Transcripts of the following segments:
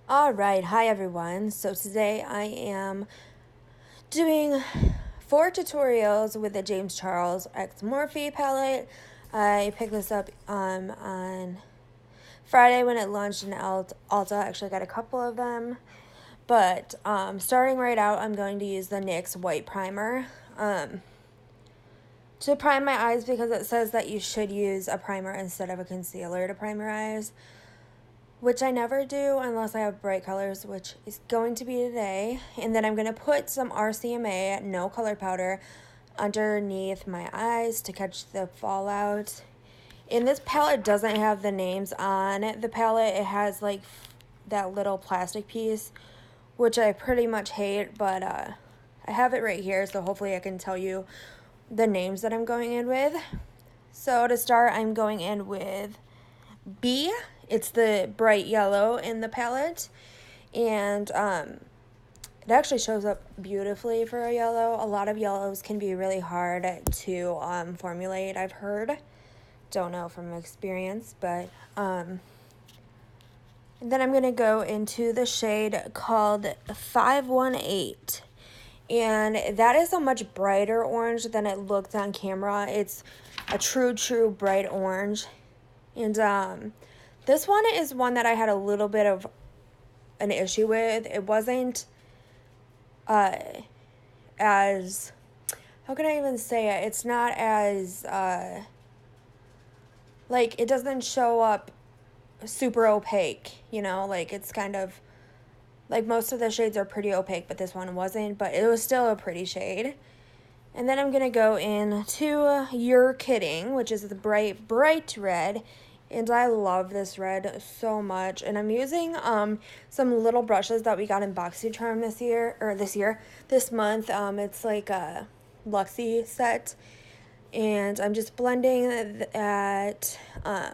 Alright, hi everyone. So today I am doing 4 tutorials with the James Charles X Morphe palette. I picked this up on Friday when it launched in Ulta. Actually, I got a couple of them. But starting right out, I'm going to use the NYX White Primer to prime my eyes because it says that you should use a primer instead of a concealer to prime your eyes, which I never do unless I have bright colors, which is going to be today. And then I'm going to put some RCMA, no color powder, underneath my eyes to catch the fallout. And this palette doesn't have the names on the palette. It has like that little plastic piece, which I pretty much hate, but I have it right here, so hopefully I can tell you the names that I'm going in with. So to start, I'm going in with B. It's the bright yellow in the palette, and it actually shows up beautifully for a yellow. A lot of yellows can be really hard to formulate, I've heard. Don't know from experience, but and then I'm going to go into the shade called 518. And that is a much brighter orange than it looked on camera. It's a true bright orange. And this one is one that I had a little bit of an issue with. It wasn't as, how can I even say it? It's not as, like, it doesn't show up super opaque, you know? Like, it's kind of, like, most of the shades are pretty opaque, but this one wasn't. But it was still a pretty shade. And then I'm going to go into You're Kidding, which is the bright red. And I love this red so much. And I'm using some little brushes that we got in BoxyCharm this month. It's like a Luxie set. And I'm just blending that. I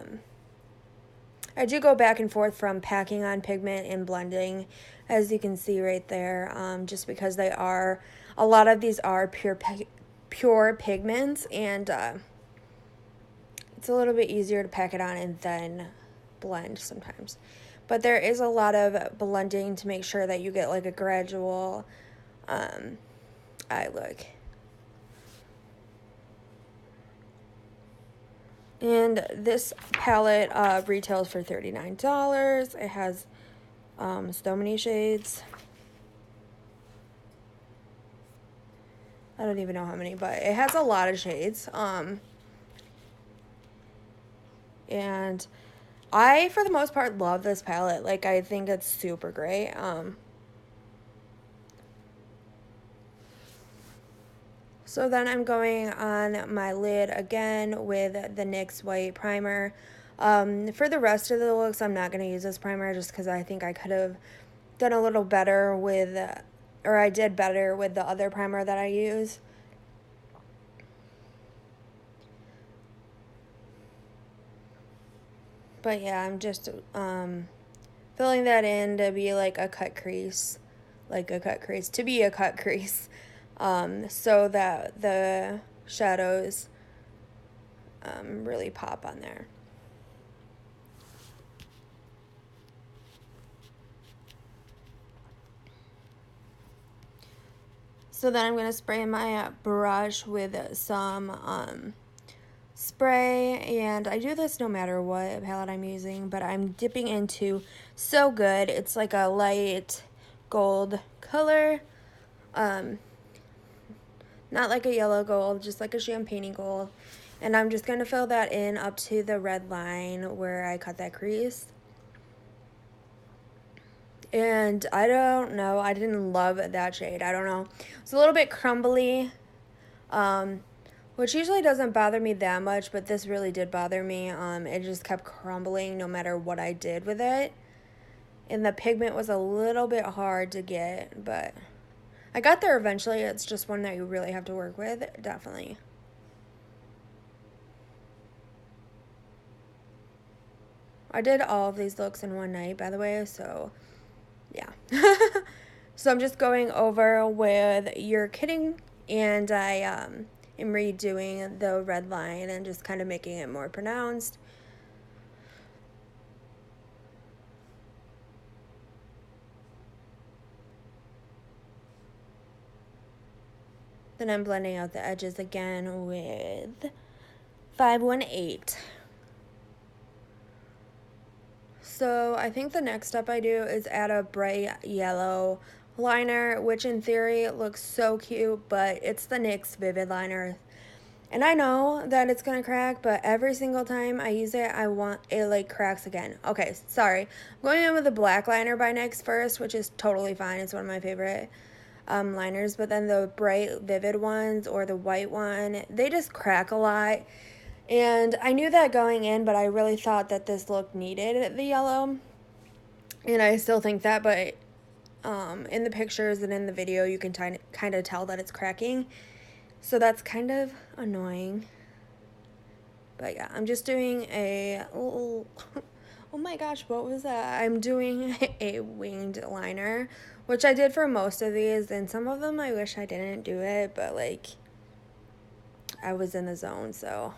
do go back and forth from packing on pigment and blending, as you can see right there, just because a lot of these are pure pigments, and it's a little bit easier to pack it on and then blend sometimes. But there is a lot of blending to make sure that you get like a gradual eye look. And this palette retails for $39. It has so many shades. I don't even know how many, but it has a lot of shades. And I, for the most part, love this palette. Like, I think it's super great. So then I'm going on my lid again with the NYX White Primer. For the rest of the looks, I'm not going to use this primer just because I think I could have done a little better with, or I did better with the other primer that I use. But yeah, I'm just filling that in to be like a cut crease. To be a cut crease. So that the shadows really pop on there. So then I'm going to spray my brush with some spray, and I do this no matter what palette I'm using, but I'm dipping into So Good. It's like a light gold color. Not like a yellow gold, just like a champagne gold. And I'm just going to fill that in up to the red line where I cut that crease. And I don't know, I didn't love that shade. I don't know. It's a little bit crumbly, which usually doesn't bother me that much, but this really did bother me. It just kept crumbling no matter what I did with it. And the pigment was a little bit hard to get, but I got there eventually. It's just one that you really have to work with, definitely. I did all of these looks in one night, by the way, so yeah. So I'm just going over with You're Kidding, and I am redoing the red line and just kind of making it more pronounced. Then I'm blending out the edges again with 518. So I think the next step I do is add a bright yellow liner, which in theory looks so cute, but it's the NYX Vivid Liner. And I know that it's going to crack, but every single time I use it, I want it like cracks again. Okay, sorry. I'm going in with the black liner by NYX first, which is totally fine. It's one of my favorite liners. But then the bright Vivid ones or the white one, they just crack a lot. And I knew that going in, but I really thought that this look needed the yellow. And I still think that, but in the pictures and in the video, you can kind of tell that it's cracking. So that's kind of annoying. But yeah, I'm just doing a little, oh my gosh, what was that? I'm doing a winged liner, which I did for most of these, and some of them I wish I didn't do it, but like, I was in the zone, so.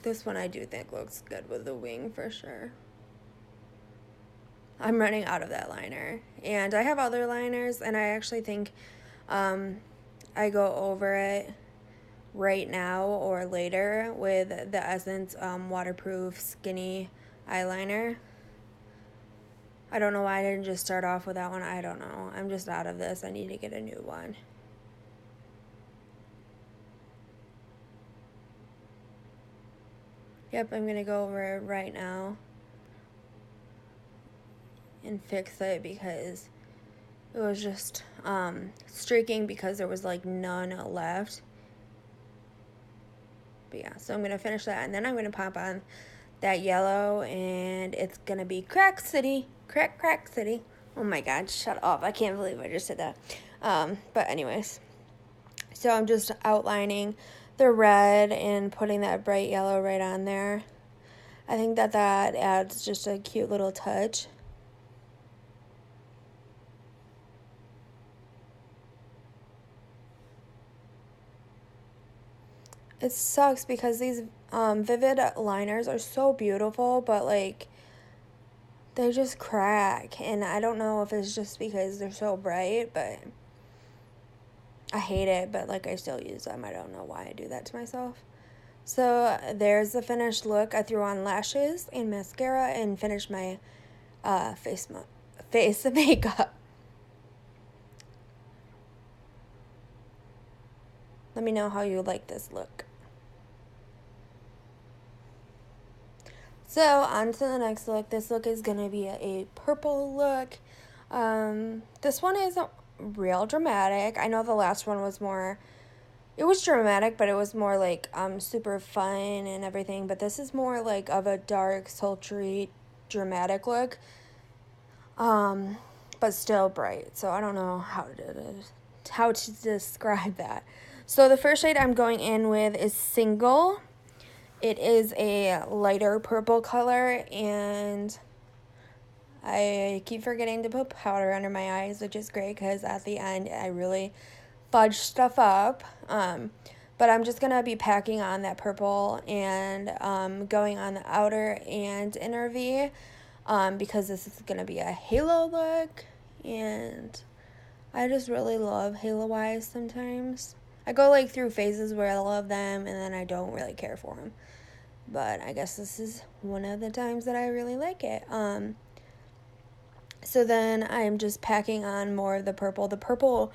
This one I do think looks good with the wing for sure. I'm running out of that liner, and I have other liners, and I actually think I go over it right now or later with the Essence waterproof skinny eyeliner. I don't know why I didn't just start off with that one. I don't know. I'm just out of this. I need to get a new one. Yep, I'm gonna go over it right now and fix it because it was just streaking because there was like none left. But yeah, so I'm going to finish that, and then I'm going to pop on that yellow, and it's going to be Crack City. Crack City. Oh my god, shut up. I can't believe I just said that. But anyways, so I'm just outlining the red and putting that bright yellow right on there. I think that adds just a cute little touch. It sucks because these Vivid liners are so beautiful, but like they just crack, and I don't know if it's just because they're so bright, but I hate it, but like I still use them. I don't know why I do that to myself. So there's the finished look. I threw on lashes and mascara and finished my face makeup. Let me know how you like this look. So on to the next look. This look is going to be a purple look. This one isn't real dramatic. I know the last one was more, it was dramatic, but it was more like super fun and everything. But this is more like of a dark, sultry, dramatic look. But still bright. So I don't know how to describe that. So the first shade I'm going in with is Single. It is a lighter purple color, and I keep forgetting to put powder under my eyes, which is great because at the end I really fudge stuff up. But I'm just going to be packing on that purple and going on the outer and inner V because this is going to be a halo look, and I just really love halo eyes sometimes. I go like through phases where I love them and then I don't really care for them. But I guess this is one of the times that I really like it. So then I'm just packing on more of the purple. The purple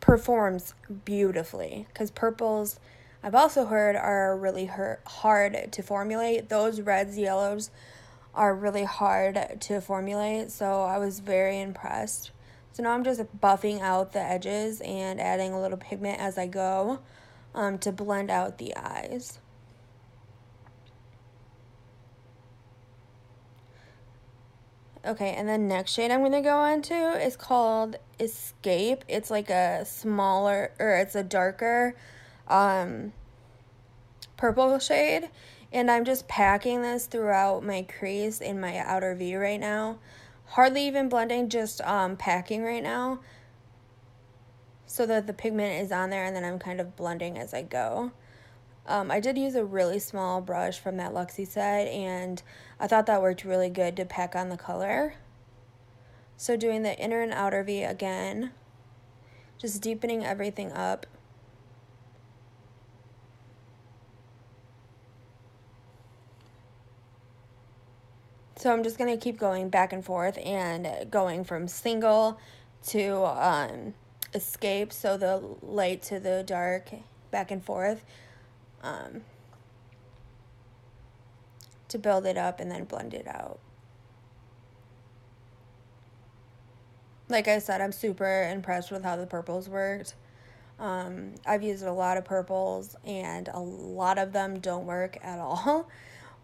performs beautifully because purples, I've also heard, are really hard to formulate. Those reds, yellows are really hard to formulate. So I was very impressed. So now I'm just buffing out the edges and adding a little pigment as I go to blend out the eyes. Okay, and then next shade I'm going to go into is called Escape. It's like a smaller, or it's a darker purple shade. And I'm just packing this throughout my crease in my outer V right now. Hardly even blending, just packing right now. So that the pigment is on there, and then I'm kind of blending as I go. I did use a really small brush from that Luxie set, and I thought that worked really good to pack on the color. So doing the inner and outer V again, just deepening everything up. So I'm just going to keep going back and forth and going from single to escape, so the light to the dark, back and forth, to build it up and then blend it out. Like I said, I'm super impressed with how the purples worked. I've used a lot of purples and a lot of them don't work at all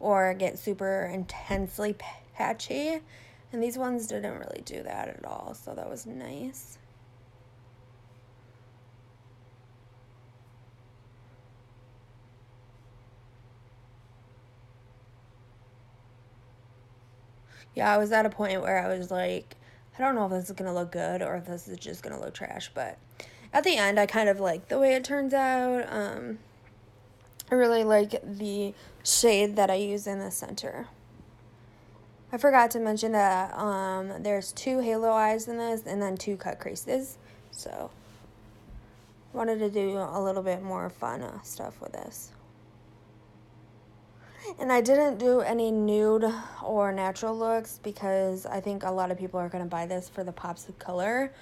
or get super intensely patchy, and these ones didn't really do that at all, so that was nice. Yeah, I was at a point where I was like, I don't know if this is going to look good or if this is just going to look trash, but at the end, I kind of like the way it turns out. I really like the shade that I use in the center. I forgot to mention that there's 2 halo eyes in this and then 2 cut creases, so wanted to do a little bit more fun stuff with this. And I didn't do any nude or natural looks because I think a lot of people are going to buy this for the pops of color.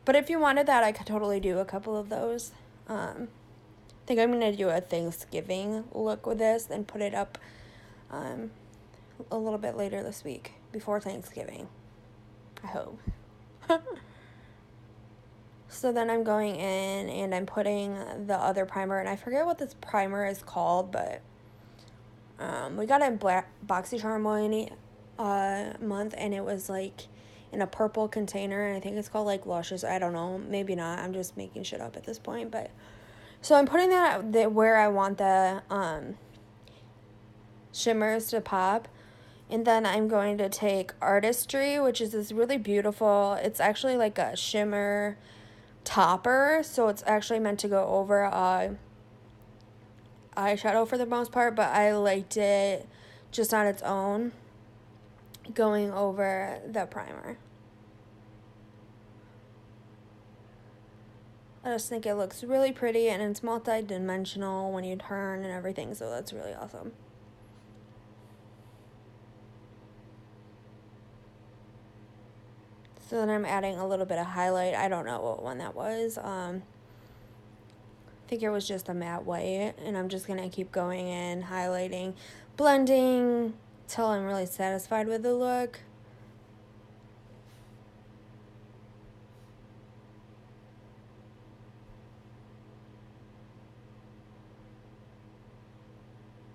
But if you wanted that, I could totally do a couple of those. I think I'm going to do a Thanksgiving look with this and put it up a little bit later this week, before Thanksgiving, I hope. So then I'm going in and I'm putting the other primer, and I forget what this primer is called, but we got it in BoxyCharm month, and it was like in a purple container, and I think it's called like Luscious. I don't know, maybe not. I'm just making shit up at this point, but so I'm putting that where I want the shimmers to pop. And then I'm going to take Artistry, which is this really beautiful, it's actually like a shimmer topper, so it's actually meant to go over eyeshadow for the most part, but I liked it just on its own, going over the primer. I just think it looks really pretty, and it's multi-dimensional when you turn and everything, so that's really awesome. So then I'm adding a little bit of highlight. I don't know what one that was. I think it was just a matte white, and I'm just going to keep going in, highlighting, blending, till I'm really satisfied with the look.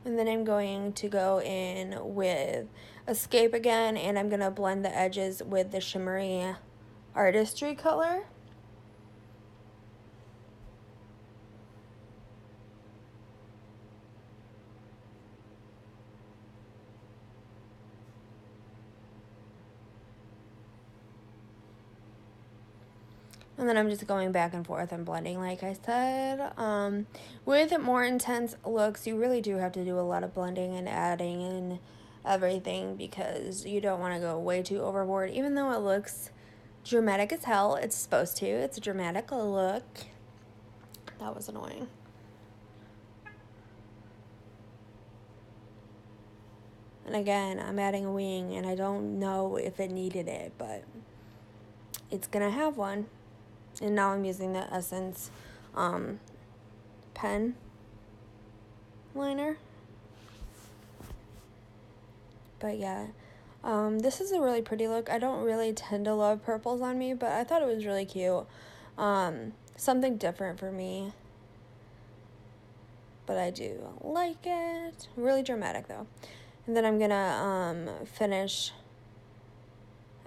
And then I'm going to go in with Escape again, and I'm going to blend the edges with the shimmery Artistry color. And then I'm just going back and forth and blending, like I said. With more intense looks, you really do have to do a lot of blending and adding and everything, because you don't want to go way too overboard. Even though it looks dramatic as hell, it's supposed to. It's a dramatic look. That was annoying. And again, I'm adding a wing, and I don't know if it needed it, but it's going to have one. And now I'm using the Essence pen liner. But yeah, this is a really pretty look. I don't really tend to love purples on me, but I thought it was really cute. Something different for me. But I do like it. Really dramatic though. And then I'm gonna finish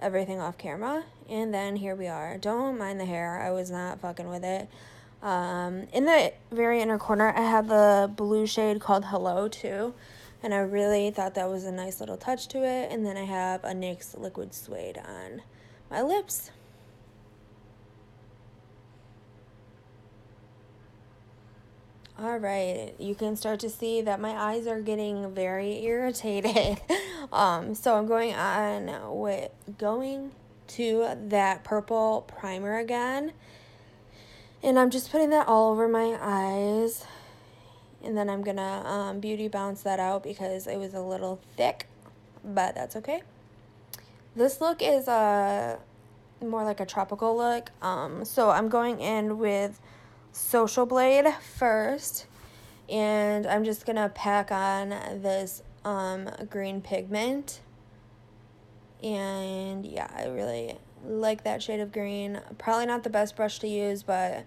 everything off camera, and then here we are. Don't mind the hair, I was not fucking with it. In the very inner corner, I have the blue shade called Hello too, and I really thought that was a nice little touch to it. And then I have a NYX Liquid Suede on my lips. All right, you can start to see that my eyes are getting very irritated. So I'm going on with to that purple primer again. And I'm just putting that all over my eyes. And then I'm going to beauty bounce that out because it was a little thick, but that's okay. This look is more like a tropical look. So I'm going in with Social Blade first. And I'm just going to pack on this green pigment. And yeah, I really like that shade of green. Probably not the best brush to use, but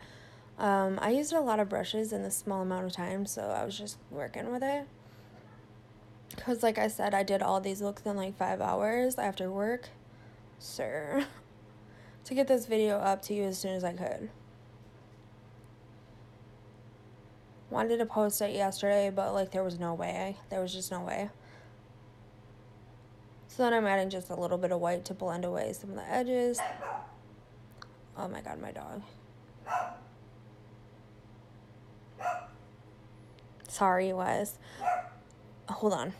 I used a lot of brushes in a small amount of time, so I was just working with it. Because like I said, I did all these looks in like 5 hours after work. Sir. To get this video up to you as soon as I could. Wanted to post it yesterday, but like there was no way. There was just no way. So then I'm adding just a little bit of white to blend away some of the edges. Oh my god, my dog. Sorry, Wes. Hold on.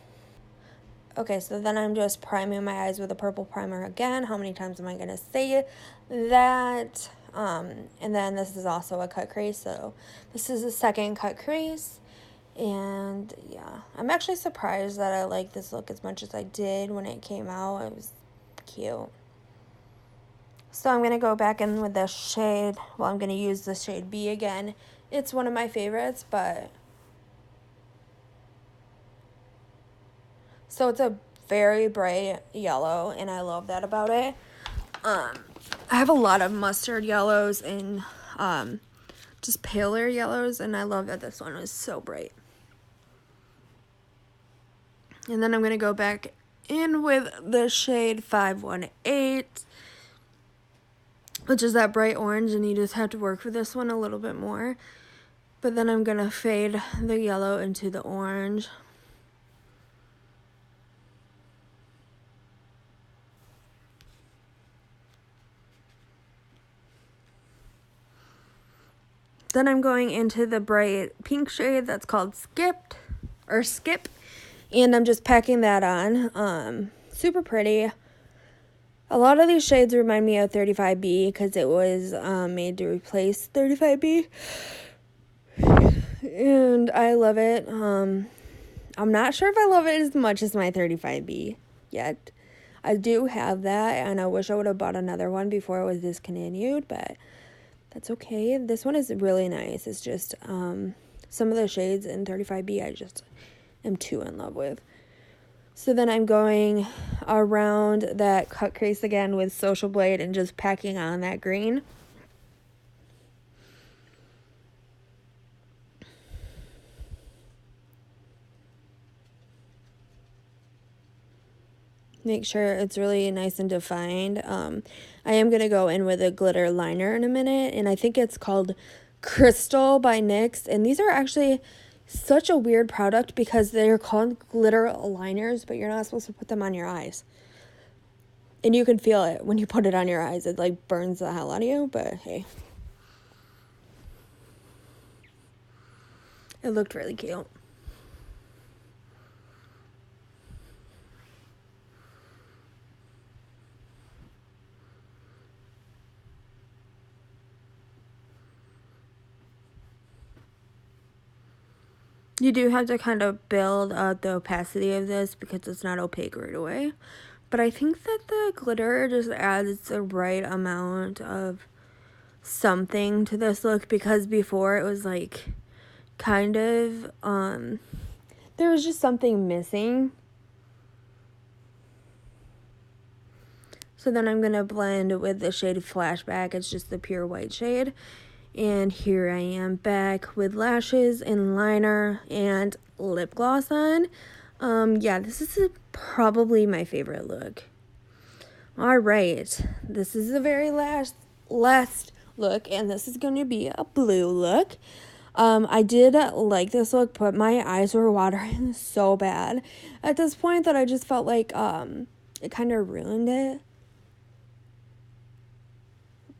Okay, so then I'm just priming my eyes with a purple primer again. How many times am I going to say that? And then this is also a cut crease, so this is the second cut crease. And yeah, I'm actually surprised that I like this look as much as I did when it came out. It was cute. So I'm going to go back in with this shade. Well, I'm going to use the shade B again. It's one of my favorites, but... So it's a very bright yellow, and I love that about it. I have a lot of mustard yellows and just paler yellows, and I love that this one was so bright. And then I'm going to go back in with the shade 518, which is that bright orange, and you just have to work with this one a little bit more. But then I'm going to fade the yellow into the orange. Then I'm going into the bright pink shade that's called Skip. And I'm just packing that on. Super pretty. A lot of these shades remind me of 35B because it was made to replace 35B. And I love it. I'm not sure if I love it as much as my 35B yet. I do have that, and I wish I would have bought another one before it was discontinued, but... that's okay. This one is really nice. It's just some of the shades in 35B I just am too in love with. So then I'm going around that cut crease again with Social Blade and just packing on that green. Make sure it's really nice and defined. I am going to go in with a glitter liner in a minute, and I think it's called Crystal by NYX, and these are actually such a weird product because they're called glitter liners, but you're not supposed to put them on your eyes. And you can feel it when you put it on your eyes. It like burns the hell out of you, but hey. It looked really cute. You do have to kind of build up the opacity of this because it's not opaque right away. But I think that the glitter just adds the right amount of something to this look, because before it was like kind of, there was just something missing. So then I'm going to blend with the shade Flashback. It's just the pure white shade. And here I am back with lashes and liner and lip gloss on. Yeah, this is probably my favorite look. All right, this is the very last look, and this is going to be a blue look. I did like this look, but my eyes were watering so bad at this point that I just felt like it kind of ruined it.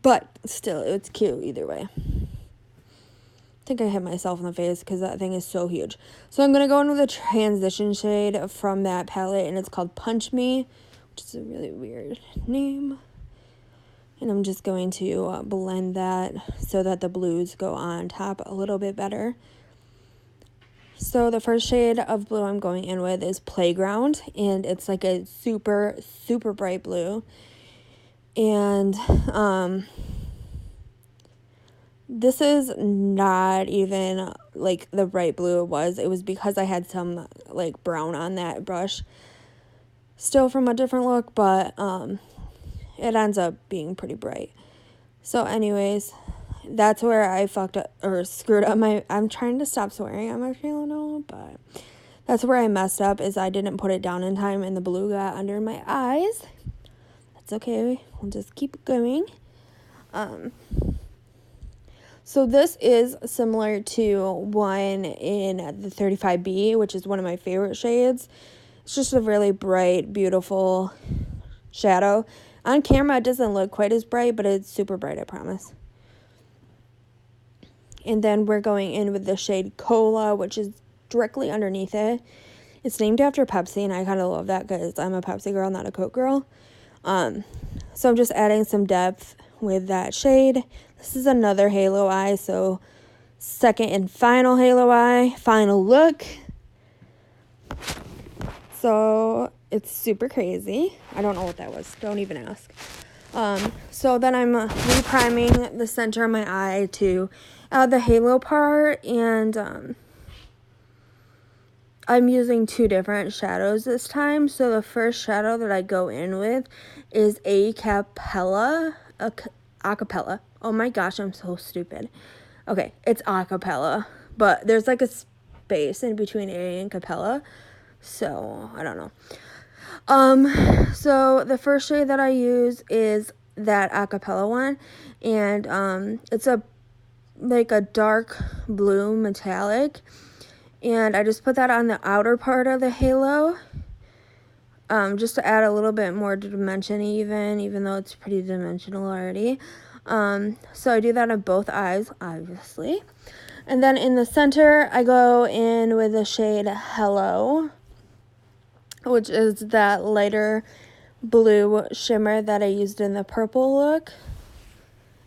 But still, it's cute either way. I think I hit myself in the face because that thing is so huge. So I'm going to go in with a transition shade from that palette, and it's called Punch Me, which is a really weird name. And I'm just going to blend that so that the blues go on top a little bit better. So the first shade of blue I'm going in with is Playground, and it's like a super, super bright blue. And this is not even like the bright blue it was. It was because I had some like brown on that brush still from a different look, but it ends up being pretty bright. So anyways, that's where I fucked up or screwed up I'm trying to stop swearing on my channel, but that's where I messed up, is I didn't put it down in time and the blue got under my eyes. That's okay, we'll just keep going. So this is similar to one in the 35B, which is one of my favorite shades. It's just a really bright, beautiful shadow. On camera, it doesn't look quite as bright, but it's super bright, I promise. And then we're going in with the shade Cola, which is directly underneath it. It's named after Pepsi, and I kind of love that because I'm a Pepsi girl, not a Coke girl. So I'm just adding some depth with that shade. This is another halo eye, so second and final halo eye, final look. So it's super crazy. I don't know what that was. Don't even ask. So then I'm repriming the center of my eye to add the halo part, and I'm using two different shadows this time. So the first shadow that I go in with is acapella. Oh my gosh, I'm so stupid. Okay, it's acapella, but there's like a space in between A and capella, so I don't know. So the first shade that I use is that acapella one, and it's like a dark blue metallic, and I just put that on the outer part of the halo, just to add a little bit more dimension, even though it's pretty dimensional already. So I do that on both eyes, obviously. And then in the center, I go in with the shade Hello, which is that lighter blue shimmer that I used in the purple look.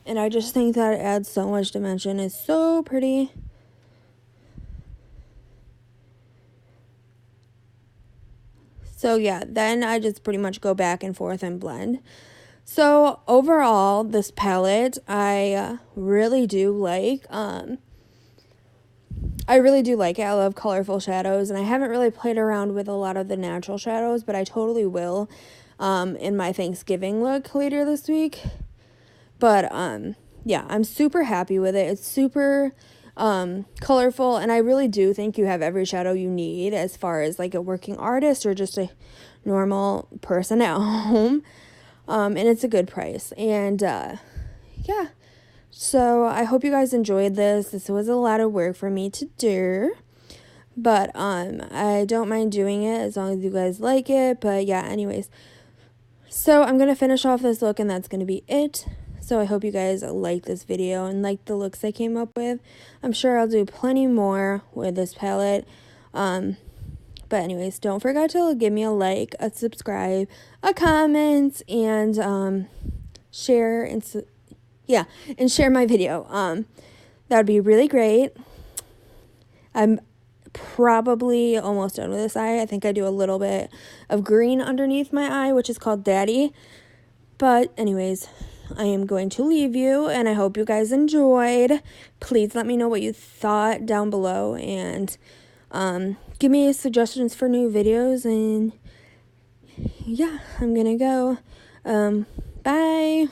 And I just think that it adds so much dimension. It's so pretty. So yeah, then I just pretty much go back and forth and blend. So overall, this palette I really do like. I really do like it. I love colorful shadows, and I haven't really played around with a lot of the natural shadows, but I totally will in my Thanksgiving look later this week. But yeah, I'm super happy with it. It's super colorful, and I really do think you have every shadow you need as far as like a working artist or just a normal person at home. And it's a good price. And yeah, so I hope you guys enjoyed this. This was a lot of work for me to do, but I don't mind doing it as long as you guys like it. But yeah, anyways, so I'm gonna finish off this look, and that's gonna be it. So I hope you guys like this video and like the looks I came up with. I'm sure I'll do plenty more with this palette. But anyways, don't forget to give me a like, a subscribe, a comment, and share and share my video. That would be really great. I'm probably almost done with this eye. I think I do a little bit of green underneath my eye, which is called Daddy. But anyways, I am going to leave you, and I hope you guys enjoyed. Please let me know what you thought down below, and give me suggestions for new videos. And yeah, I'm gonna go. Bye.